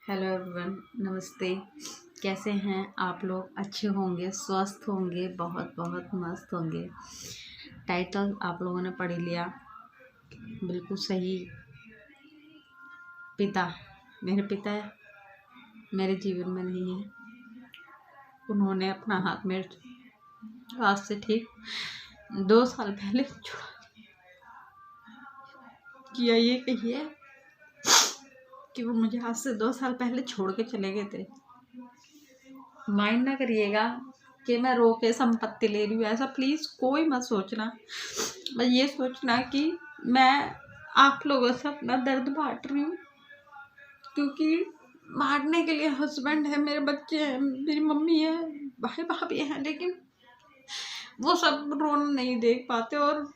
Hello everyone, नमस्ते। कैसे हैं आप लोग? अच्छे होंगे, स्वस्थ होंगे, बहुत बहुत मस्त होंगे। टाइटल आप लोगों ने पढ़ लिया, बिल्कुल सही। पिता, मेरे पिता मेरे जीवन में नहीं है। उन्होंने अपना हाथ मेरे आज से ठीक 2 साल पहले छुड़ा किया। ये कहिए कि वो मुझे आज से 2 साल पहले छोड़ के चले गए थे। माइंड ना करिएगा कि मैं रो के संपत्ति ले रही हूँ, ऐसा प्लीज़ कोई मत सोचना। बस ये सोचना कि मैं आप लोगों से अपना दर्द बांट रही हूँ, क्योंकि बांटने के लिए हस्बैंड है, मेरे बच्चे हैं, मेरी मम्मी है, भाई भाभी हैं, लेकिन वो सब रोना नहीं देख पाते। और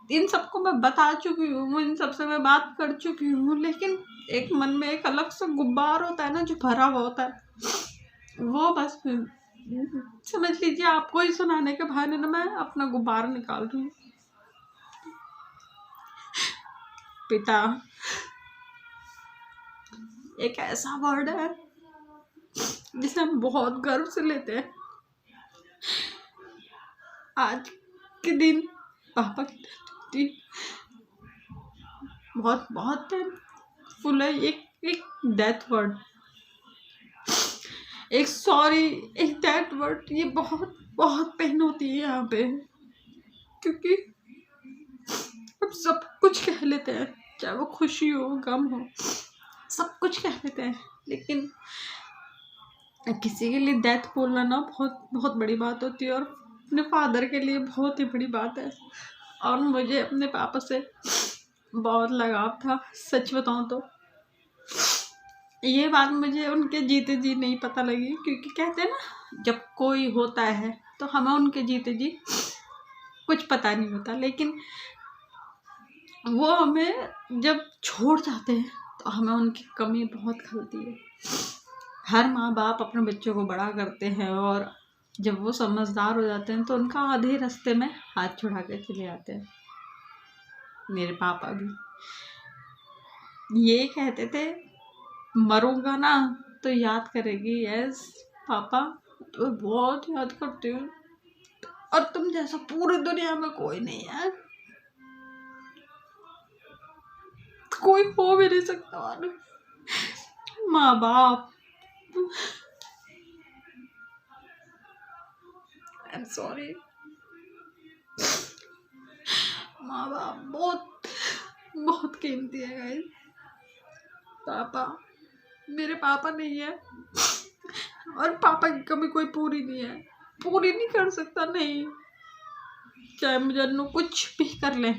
इन सबको मैं बता चुकी हूँ, इन सबसे मैं बात कर चुकी हूँ, लेकिन एक मन में एक अलग सा गुब्बार होता है ना, जो भरा हुआ होता है, वो बस समझ लीजिए आपको ही सुनाने के बहाने ना मैं अपना गुब्बारा निकाल रही हूँ। पिता एक ऐसा वर्ड है जिसे हम बहुत गर्व से लेते हैं। आज के दिन पापा की बहुत बहुत फुल है। एक डेथ वर्ड, एक सॉरी, एक दैट वर्ड, ये बहुत बहुत पेन होती है यहाँ पे, क्योंकि हम सब कुछ कह लेते हैं, चाहे वो खुशी हो, गम हो, सब कुछ कह लेते हैं, लेकिन किसी के लिए डेथ बोलना ना बहुत बहुत बड़ी बात होती है, और अपने फादर के लिए बहुत ही बड़ी बात है। और मुझे अपने पापा से बहुत लगाव था, सच बताऊं तो ये बात मुझे उनके जीते जी नहीं पता लगी, क्योंकि कहते हैं ना, जब कोई होता है तो हमें उनके जीते जी कुछ पता नहीं होता, लेकिन वो हमें जब छोड़ जाते हैं तो हमें उनकी कमी बहुत खलती है। हर माँ बाप अपने बच्चों को बड़ा करते हैं, और जब वो समझदार हो जाते हैं तो उनका आधे रास्ते में हाथ छुड़ा के चले जाते हैं। मेरे पापा भी ये कहते थे, मरूंगा ना तो याद करेगी। यस पापा, तो बहुत याद करती हूँ, और तुम जैसा पूरी दुनिया में कोई नहीं है, कोई हो भी नहीं सकता। और माँ बाप, आई एम सॉरी, माँ बाप बहुत बहुत कीमती है गाइस। पापा, मेरे पापा नहीं है, और पापा की कमी कोई पूरी नहीं है, पूरी नहीं कर सकता, नहीं, चाहे मुझे अन्नू कुछ भी कर ले,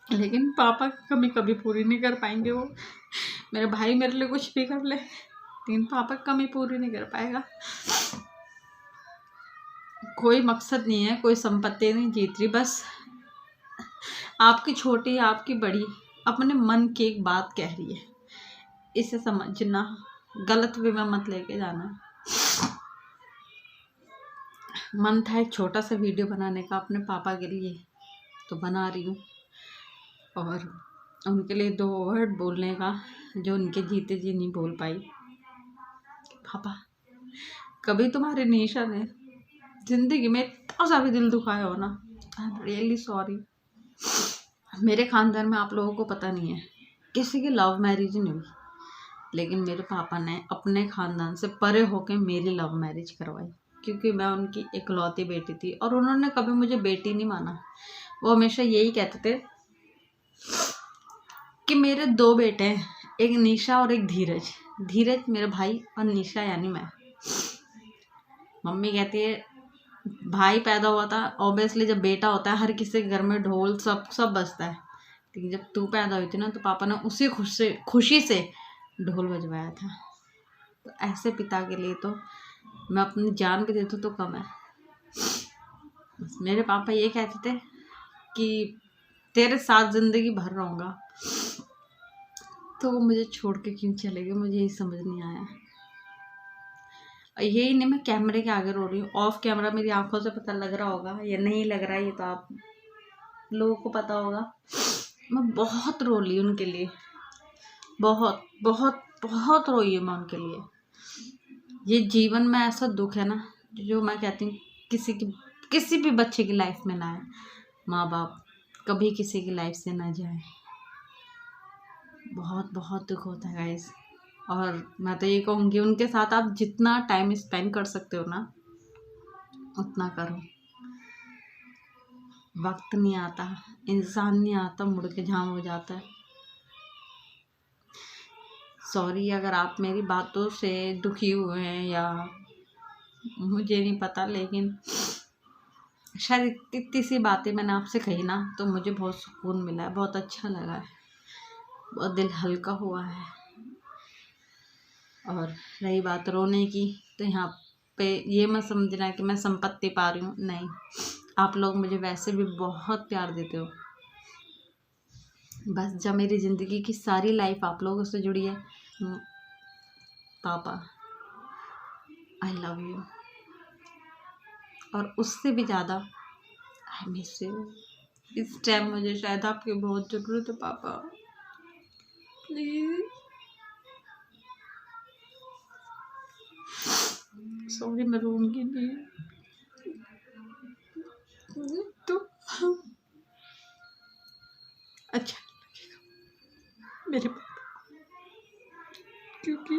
लेकिन पापा की कमी कभी पूरी नहीं कर पाएंगे। वो मेरे भाई मेरे लिए कुछ भी कर ले, लेकिन पापा की कमी पूरी नहीं कर पाएगा। कोई मकसद नहीं है, कोई संपत्ति नहीं जीत रही, बस आपकी छोटी आपकी बड़ी अपने मन की एक बात कह रही है, इसे समझना, गलत वे में मत लेके जाना। मन था एक छोटा सा वीडियो बनाने का अपने पापा के लिए, तो बना रही हूँ, और उनके लिए 2 वर्ड बोलने का जो उनके जीते जी नहीं बोल पाई। पापा, कभी तुम्हारे निशा ने जिंदगी में इतना सा भी दिल दुखाया हो ना, आई एम रियली सॉरी। मेरे खानदान में आप लोगों को पता नहीं है, किसी की लव मैरिज नहीं हुई, लेकिन मेरे पापा ने अपने खानदान से परे होकर मेरी लव मैरिज करवाई, क्योंकि मैं उनकी इकलौती बेटी थी, और उन्होंने कभी मुझे बेटी नहीं माना। वो हमेशा यही कहते थे कि मेरे 2 बेटे हैं, एक निशा और एक धीरज। धीरज मेरा भाई और निशा यानी मैं। मम्मी कहती है भाई पैदा हुआ था, ऑब्वियसली जब बेटा होता है हर किसी के घर में ढोल सब सब बजता है, लेकिन जब तू पैदा हुई थी ना, तो पापा ने उसी खुशी से ढोल बजवाया था। तो ऐसे पिता के लिए तो मैं अपनी जान भी दे दूँ तो कम है। मेरे पापा ये कहते थे कि तेरे साथ जिंदगी भर रहूँगा, तो वो मुझे छोड़ के क्यों चले गए, मुझे ये समझ नहीं आया। यही नहीं, मैं कैमरे के आगे रो रही हूँ, ऑफ कैमरा मेरी आंखों से पता लग रहा होगा या नहीं लग रहा है, ये तो आप लोगों को पता होगा। मैं बहुत रो ली उनके लिए, बहुत बहुत बहुत रोई हूँ मैं उनके लिए। ये जीवन में ऐसा दुख है ना, जो मैं कहती हूँ किसी भी बच्चे की लाइफ में ना आए। माँ बाप कभी किसी की लाइफ से ना जाए। बहुत बहुत दुख होता है गाइस। और मैं तो ये कहूँगी उनके साथ आप जितना टाइम स्पेंड कर सकते हो ना, उतना करो। वक्त नहीं आता, इंसान नहीं आता मुड़ के झाम हो जाता है। सॉरी अगर आप मेरी बातों से दुखी हुए हैं, या मुझे नहीं पता, लेकिन शायद इतनी सी बातें मैंने आपसे कही ना, तो मुझे बहुत सुकून मिला है, बहुत अच्छा लगा है, बहुत दिल हल्का हुआ है। और रही बात रोने की, तो यहाँ पे ये मत समझना कि मैं संपत्ति पा रही हूँ, नहीं। आप लोग मुझे वैसे भी बहुत प्यार देते हो। बस जब मेरी ज़िंदगी की सारी लाइफ आप लोगों से जुड़ी है। पापा आई लव यू। और उससे भी ज़्यादा आई मिस यू। इस टाइम मुझे शायद आपकी बहुत ज़रूरत है पापा, प्लीज़। सॉरी मैं रोऊंगी नहीं तो अच्छा लगेगा मेरे पापा, क्योंकि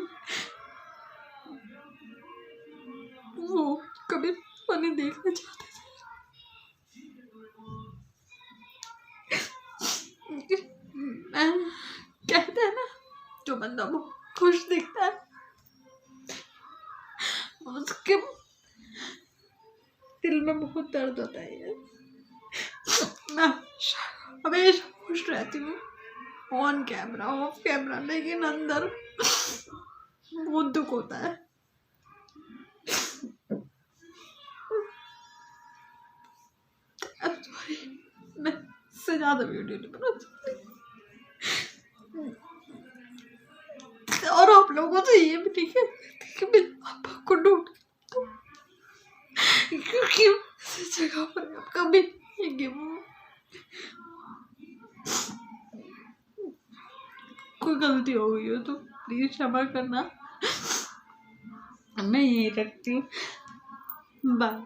वो कभी मैंने देखना चाहते थे। मैं कहते हैं ना, जो बंदा वो खुश दिखता है, उसके दिल में बहुत दर्द होता है। मैं हमेशा खुश रहती हूँ, ऑन कैमरा ऑफ कैमरा, लेकिन अंदर बहुत दुख होता है। सॉरी, मैं इससे ज़्यादा वीडियो नहीं बना सकती। और आप लोगों से ये भी ठीक है कि मैं पापा को ढूंढ, क्योंकि इस जगह पर आप कभी नहीं वो कोई गलती हो गई हो तो प्लीज क्षमा करना। मैं यही रखती हूँ, बाय।